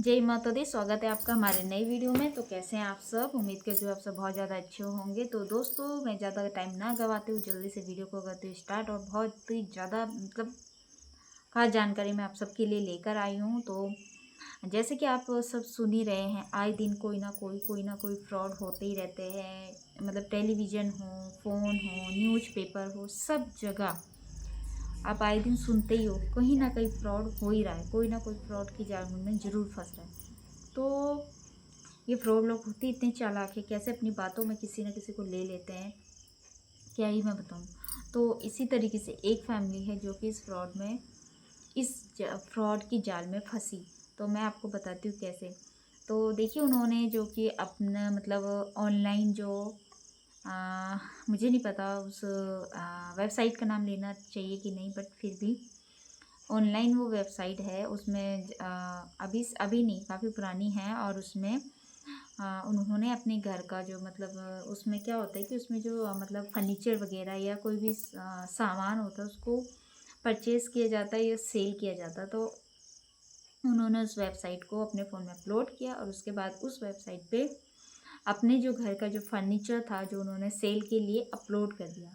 जय माता दी। स्वागत है आपका हमारे नई वीडियो में। तो कैसे हैं आप सब? उम्मीद करती हूँ आप सब बहुत ज़्यादा अच्छे होंगे। तो दोस्तों, मैं ज़्यादा टाइम ना गवाते हुए जल्दी से वीडियो को करती हूँ स्टार्ट। और बहुत ही ज़्यादा खास जानकारी मैं आप सबके लिए लेकर आई हूँ। तो जैसे कि आप सब सुन ही रहे हैं, आए दिन कोई ना कोई फ्रॉड होते ही रहते हैं। टेलीविज़न हो, फ़ोन हो, न्यूज़पेपर हो, सब जगह आप आए दिन सुनते ही हो, कहीं ना कहीं फ्रॉड हो ही रहा है। कोई ना कोई फ्रॉड की जाल में ज़रूर फंस रहा है। तो ये फ्रॉड लोग होते इतने चालाक है, कैसे अपनी बातों में किसी न किसी को ले लेते हैं, क्या ही मैं बताऊँ। तो इसी तरीके से एक फैमिली है जो कि इस फ्रॉड की जाल में फंसी। तो मैं आपको बताती हूँ कैसे। तो देखिए, उन्होंने जो कि अपना ऑनलाइन जो मुझे नहीं पता उस वेबसाइट का नाम लेना चाहिए कि नहीं, बट फिर भी ऑनलाइन वो वेबसाइट है। उसमें अभी अभी नहीं, काफ़ी पुरानी है। और उसमें उन्होंने अपने घर का जो उसमें क्या होता है कि उसमें जो फर्नीचर वगैरह या कोई भी सामान होता है, उसको परचेज़ किया जाता है या सेल किया जाता है। तो उन्होंने उस वेबसाइट को अपने फ़ोन में अपलोड किया और उसके बाद उस वेबसाइट पे अपने जो घर का जो फर्नीचर था, जो उन्होंने सेल के लिए अपलोड कर दिया,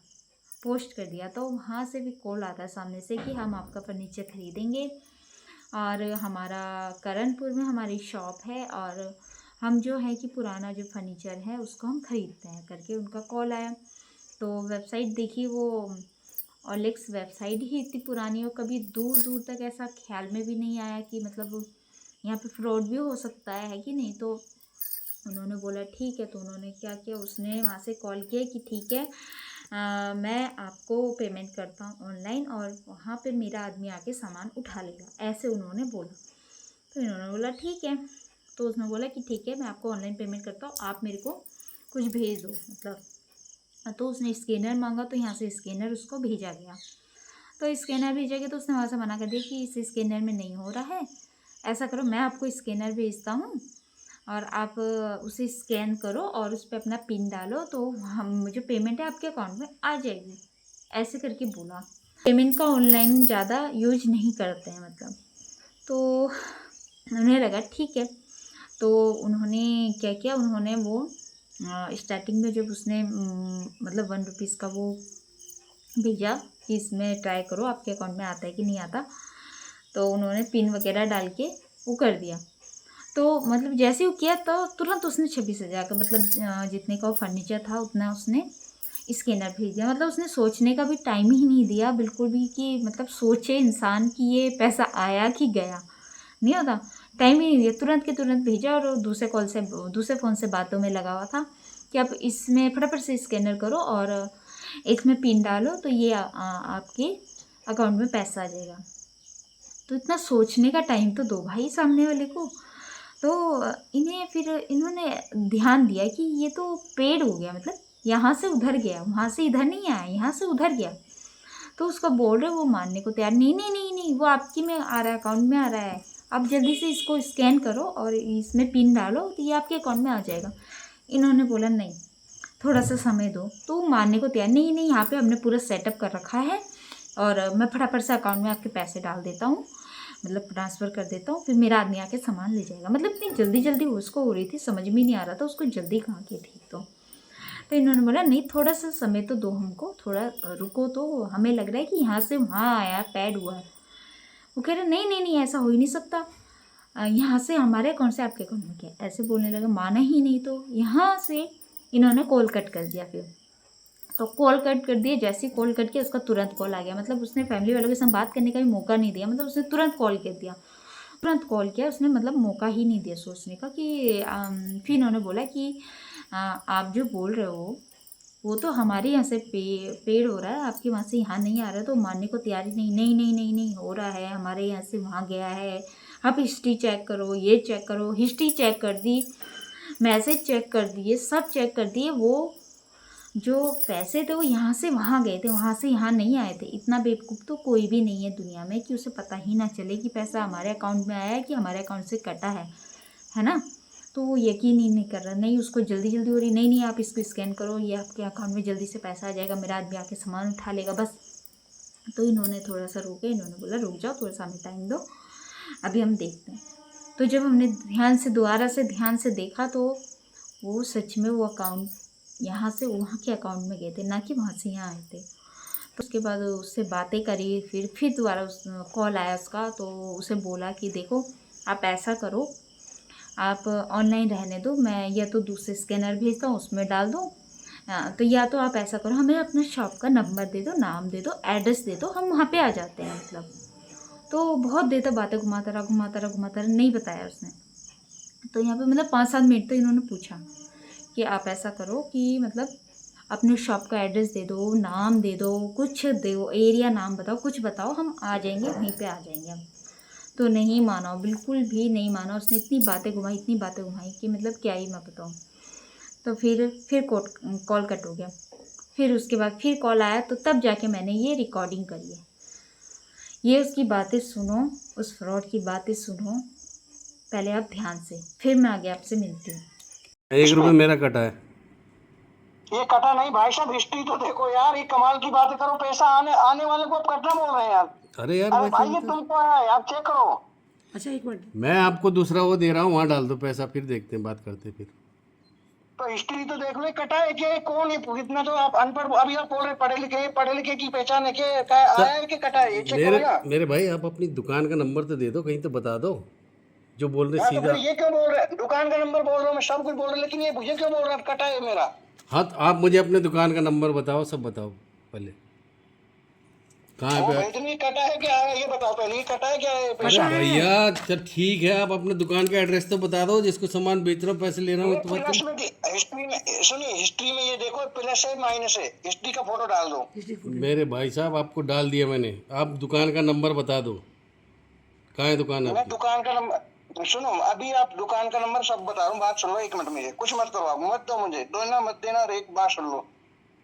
पोस्ट कर दिया। तो वहाँ से भी कॉल आता है सामने से कि हम आपका फर्नीचर खरीदेंगे और हमारा करणपुर में हमारी शॉप है, और हम जो है कि पुराना जो फर्नीचर है उसको हम खरीदते हैं करके उनका कॉल आया। तो वेबसाइट देखी, वो ओएलएक्स वेबसाइट ही इतनी पुरानी, और कभी दूर दूर तक ऐसा ख्याल में भी नहीं आया कि यहाँ पे फ्रॉड भी हो सकता है कि नहीं। तो उन्होंने बोला ठीक है। तो उन्होंने क्या किया, उसने वहाँ से कॉल किया कि ठीक है, मैं आपको पेमेंट करता हूँ ऑनलाइन, और वहाँ पे मेरा आदमी आके सामान उठा लेगा, ऐसे उन्होंने बोला। तो इन्होंने बोला ठीक है। तो उसने बोला कि ठीक है, मैं आपको ऑनलाइन पेमेंट करता हूँ, आप मेरे को कुछ भेज दो। तो उसने स्कैनर मांगा, तो यहाँ से स्कैनर उसको भेजा गया। तो स्कैनर भेजा गया तो उसने वहाँ से मना कर दिया कि इस स्कैनर में नहीं हो रहा है, ऐसा करो, मैं आपको स्कैनर भेजता हूँ और आप उसे स्कैन करो और उस पर अपना पिन डालो, तो हम जो पेमेंट है आपके अकाउंट में आ जाएगी, ऐसे करके बोला। पेमेंट का ऑनलाइन ज़्यादा यूज नहीं करते हैं तो उन्हें लगा ठीक है। तो उन्होंने क्या किया, उन्होंने वो स्टार्टिंग में जब उसने 1 रुपीज़ का वो भेजा कि इसमें ट्राई करो आपके अकाउंट में आता है कि नहीं आता, तो उन्होंने पिन वगैरह डाल के वो कर दिया। तो जैसे वो किया तो तुरंत उसने 26,000 का जितने का वो फर्नीचर था उतना उसने स्कैनर भेज दिया। उसने सोचने का भी टाइम ही नहीं दिया बिल्कुल भी कि सोचे इंसान कि ये पैसा आया कि गया, नहीं होता, टाइम ही नहीं दिया, तुरंत के तुरंत भेजा। और दूसरे फ़ोन से बातों में लगा हुआ था कि आप इसमें फटाफट से स्कैनर करो और इसमें पिन डालो, तो ये आपके अकाउंट में पैसा आ जाएगा। तो इतना सोचने का टाइम तो दो भाई सामने वाले को। तो इन्होंने ध्यान दिया कि ये तो पेड हो गया, यहाँ से उधर गया, वहाँ से इधर नहीं आया, यहाँ से उधर गया। तो उसका बोल रहे, वो मानने को तैयार नहीं नहीं नहीं नहीं, वो आपकी में आ रहा है, अकाउंट में आ रहा है, आप जल्दी से इसको स्कैन करो और इसमें पिन डालो, तो ये आपके अकाउंट में आ जाएगा। इन्होंने बोला नहीं, थोड़ा सा समय दो। तो वो मानने को तैयार नहीं नहीं, यहाँ पे हमने पूरा सेटअप कर रखा है और मैं फटाफट से अकाउंट में आपके पैसे डाल देता हूँ, ट्रांसफ़र कर देता हूँ, फिर मेरा आदमी आके सामान ले जाएगा। इतनी जल्दी जल्दी उसको हो रही थी, समझ में नहीं आ रहा था उसको जल्दी कहाँ की थी। तो इन्होंने बोला नहीं, थोड़ा सा समय तो दो हमको, थोड़ा रुको, तो हमें लग रहा है कि यहाँ से वहाँ आया, पैड हुआ है। वो कह रहे नहीं नहीं नहीं, ऐसा हो ही नहीं सकता, यहाँ से हमारे अकाउंट से आपके अकाउंट में किया, ऐसे बोलने लगा। माना ही नहीं। तो यहाँ से इन्होंने कॉल कट कर दिया। फिर तो कॉल कट कर दिया, जैसे ही कॉल कट किया उसका तुरंत कॉल आ गया। उसने फैमिली वालों के साथ बात करने का भी मौका नहीं दिया, उसने तुरंत कॉल कर दिया, तुरंत कॉल किया उसने, मौका ही नहीं दिया सोचने का कि फिर इन्होंने बोला कि आप जो बोल रहे हो वो तो हमारे यहाँ से पेड़ हो रहा है, आपके वहाँ से यहाँ नहीं आ रहा है। तो मानने को तैयार ही नहीं, नहीं नहीं नहीं नहीं हो रहा है, हमारे यहाँ से वहाँ गया है, आप हिस्ट्री चेक करो, ये चेक करो। हिस्ट्री चेक कर दी, मैसेज चेक कर दिए, सब चेक कर दिए। वो जो पैसे थे वो यहाँ से वहाँ गए थे, वहाँ से यहाँ नहीं आए थे। इतना बेवकूफ़ तो कोई भी नहीं है दुनिया में कि उसे पता ही ना चले कि पैसा हमारे अकाउंट में आया है कि हमारे अकाउंट से कटा है ना। तो वो यकीन ही नहीं कर रहा, नहीं उसको जल्दी जल्दी हो रही, नहीं नहीं आप इसको स्कैन करो, ये आपके अकाउंट में जल्दी से पैसा आ जाएगा, मेरा आदमी आके सामान उठा लेगा बस। तो इन्होंने थोड़ा सा रोके, इन्होंने बोला रुक जाओ, थोड़ा सा हमें टाइम दो, अभी हम देखते हैं। तो जब हमने दोबारा से ध्यान से देखा तो वो सच में वो अकाउंट यहाँ से वहाँ के अकाउंट में गए थे, ना कि वहाँ से यहाँ आए थे। तो उसके बाद उससे बातें करी, फिर दोबारा उस कॉल आया उसका, तो उसे बोला कि देखो आप ऐसा करो, आप ऑनलाइन रहने दो, मैं या तो दूसरे स्कैनर भेजता हूँ उसमें डाल दो, तो या तो आप ऐसा करो, हमें अपना शॉप का नंबर दे दो, नाम दे दो, एड्रेस दे दो, हम वहाँ पे आ जाते हैं मतलब। तो बहुत देर तक बातें घुमाता रहा, नहीं बताया उसने। तो यहाँ पे मतलब 5-7 मिनट तो इन्होंने पूछा कि आप ऐसा करो कि मतलब अपने शॉप का एड्रेस दे दो, नाम दे दो, कुछ दो, एरिया नाम बताओ, कुछ बताओ, हम आ जाएंगे, वहीं पे आ जाएंगे हम। तो नहीं माना, बिल्कुल भी नहीं माना। उसने इतनी बातें घुमाई कि मतलब क्या ही मैं बताऊँ। तो फिर कॉल कट हो गया। फिर उसके बाद फिर कॉल आया, तो तब जाके मैंने ये रिकॉर्डिंग करी है। ये उसकी बातें सुनो, उस फ्रॉड की बातें सुनो पहले आप ध्यान से, फिर मैं आगे आपसे मिलती हूँ। 1 रुपये मेरा कटा है। ये कटा नहीं भाई साहब, हिस्ट्री तो देखो यार, ये कमाल की बातें करो, पैसा आने आने वाले को आप कटना बोल रहे हैं यार। अरे यार अरे वैसे भाई ये तुमको आया है, आप चेक करो। अच्छा 1 मिनट, मैं आपको दूसरा वो दे रहा हूँ, वहाँ डाल दो पैसा, फिर देखते हैं, बात करते हैं फिर। तो हिस्ट्री तो देख लो, ये कटा है क्या, ये कौन है, इतना तो आप अनपढ़, अभी आप बोल रहे पढ़े लिखे की पहचान है क्या, आया है कि कटा है, ये चेक करो ना। मेरे भाई आप अपनी दुकान का नंबर तो दे दो, कहीं तो बता दो, जो बोल रहे हाँ तो सीधा। फिर ये क्यों बोल रहे हैं, दुकान का नंबर बोल रहा हूँ मैं, सब कुछ बोल रहा हूँ, लेकिन ये मुझे क्यों बोल रहे हैं कटा है मेरा। हाँ तो आप मुझे अपने दुकान का नंबर बताओ, सब बताओ पहले, कहाँ वो पे। भेजनी कटा है क्या, ये बताओ पहले, ये कटा है क्या है अरे पैसा। भैया चल ठीक है, आप अपने दुकान का एड्रेस तो बता दो, जिसको सामान बेच रहा हूँ, पैसे ले रहा हूँ, ये तो प्लस बात में हिस्ट्री में सुनिए, हिस्ट्री में ये देखो प्लस है माइनस है, हिस्ट्री का फोटो डाल दो। मेरे भाई साहब आपको डाल दिया मैंने, आप दुकान का नंबर बता दो, कहाँ है दुकान मैं आपकी। दुकान का नंबर सुनो, अभी आप दुकान का नंबर सब बता रहा हूँ, बात सुन लो 1 मिनट, मुझे कुछ मत करो, आप मत दो मुझे, दो ना मत देना, और एक बात सुन लो।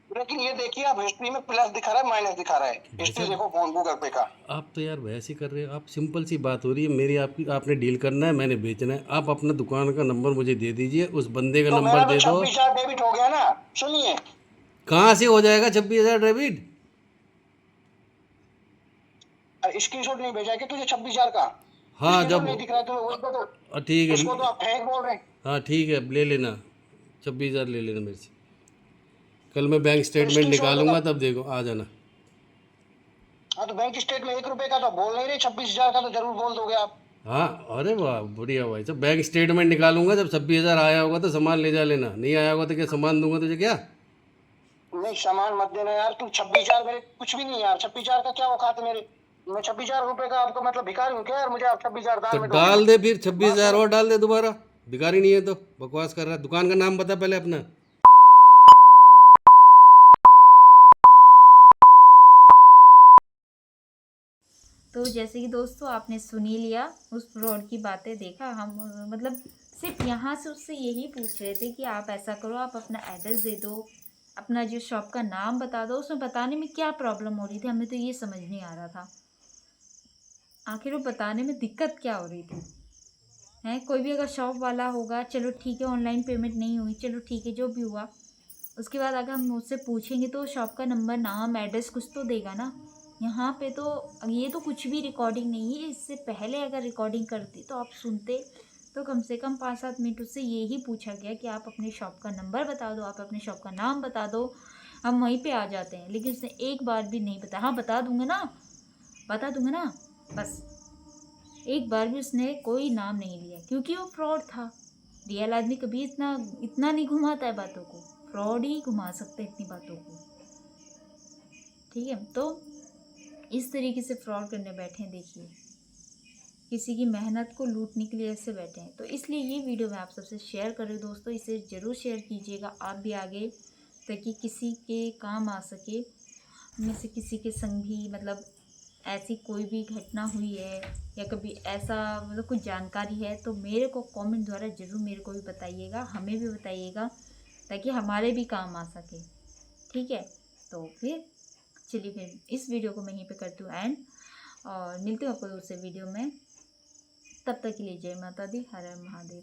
लेकिन ये देखिए आप हिस्ट्री में प्लस दिखा रहा है, माइनस दिखा रहा है, भाई हिस्ट्री साहब देखो फोन गूगल पे का। आप तो यार वैसे ही कर रहे हो, आप सिंपल सी बात हो रही है मेरी आपकी, आपने डील करना है, मैंने बेचना है, आप अपना दुकान का नंबर मुझे दे दीजिए, उस बंदे का तो नंबर मेरा तो दे दो। 26,000 डेबिट हो गया ना। सुनिए, कहाँ से हो जाएगा 26,000 डेबिट। स्क्रीनशॉट नहीं भेजा क्या तुझे 26,000 का, हाँ स्क्रीनशॉट जब नहीं दिख रहा है तुम्हें, उसको ठीक तो है, उसको तो आप फेक बोल रहे हैं। हाँ ठीक है ले लेना, 26,000 ले लेना मेरे से, कल मैं बैंक तो स्टेटमेंट स्क्रीनशॉट, निकालूंगा तब देखो आ जाना। हाँ तो बैंक स्टेटमेंट 1 रुपए का तो बोल नहीं रहे, 26,000 का तो जरूर बोल दोगे आप। हाँ अरे वाह बढ़िया भाई साहब, बैंक स्टेटमेंट निकालूंगा, जब 26,000 आया होगा तो सामान ले जा लेना, नहीं आया होगा तो क्या सामान दूंगा तुझे क्या। नहीं सामान मत देना यार, तू 26,000 मेरे कुछ भी नहीं यार, 26,000 का क्या औकात है मेरे, मैं 26,000 रुपए का आपको मतलब भिखारी हूँ क्या यार, मुझे आप 26,000 तो दान में दोगे। डाल दे फिर बात 26,000 सुनो, और डाल दे दोबारा, भिखारी नहीं है तो बकवास कर रहा है, दुकान का नाम बता पहले अपना। तो जैसे कि दोस्तों आपने सुन ही लिया, उस फ्रॉड की बातें देखा, हम मतलब सिर्फ यहाँ से उससे यही पूछ रहे थे कि आप ऐसा करो, आप अपना एड्रेस दे दो, अपना जो शॉप का नाम बता दो। उसमें बताने में क्या प्रॉब्लम हो रही थी, हमें तो ये समझ नहीं आ रहा था, आखिर वो बताने में दिक्कत क्या हो रही थी। है कोई भी अगर शॉप वाला होगा, चलो ठीक है, ऑनलाइन पेमेंट नहीं हुई, चलो ठीक है, जो भी हुआ, उसके बाद अगर हम उससे पूछेंगे तो शॉप का नंबर, नाम, एड्रेस कुछ तो देगा ना। यहाँ पे तो ये तो कुछ भी रिकॉर्डिंग नहीं है, इससे पहले अगर रिकॉर्डिंग करती तो आप सुनते, तो कम से कम 5-7 मिनट उससे यही पूछा गया कि आप अपने शॉप का नंबर बता दो, आप अपने शॉप का नाम बता दो, हम वहीं पे आ जाते हैं। लेकिन उसने एक बार भी नहीं बताया, हाँ बता दूंगा ना, बस एक बार भी उसने कोई नाम नहीं लिया, क्योंकि वो फ्रॉड था। रियल आदमी कभी इतना इतना नहीं घुमाता है बातों को, फ्रॉड ही घुमा सकते हैं इतनी बातों को। ठीक है, तो इस तरीके से फ्रॉड करने बैठे हैं, देखिए किसी की मेहनत को लूटने के लिए ऐसे बैठे हैं। तो इसलिए ये वीडियो मैं आप सबसे शेयर कर रही हूँ दोस्तों, इसे ज़रूर शेयर कीजिएगा आप भी आगे, ताकि किसी के काम आ सके। में से किसी के संग भी मतलब ऐसी कोई भी घटना हुई है, या कभी ऐसा मतलब कुछ जानकारी है, तो मेरे को कमेंट द्वारा ज़रूर मेरे को भी बताइएगा, हमें भी बताइएगा, ताकि हमारे भी काम आ सके। ठीक है, तो फिर चलिए फिर इस वीडियो को मैं यहीं पे करती हूँ एंड, और मिलती हूँ आपको दूसरे वीडियो में। तब तक के लिए जय माता दी, हर हर महादेव।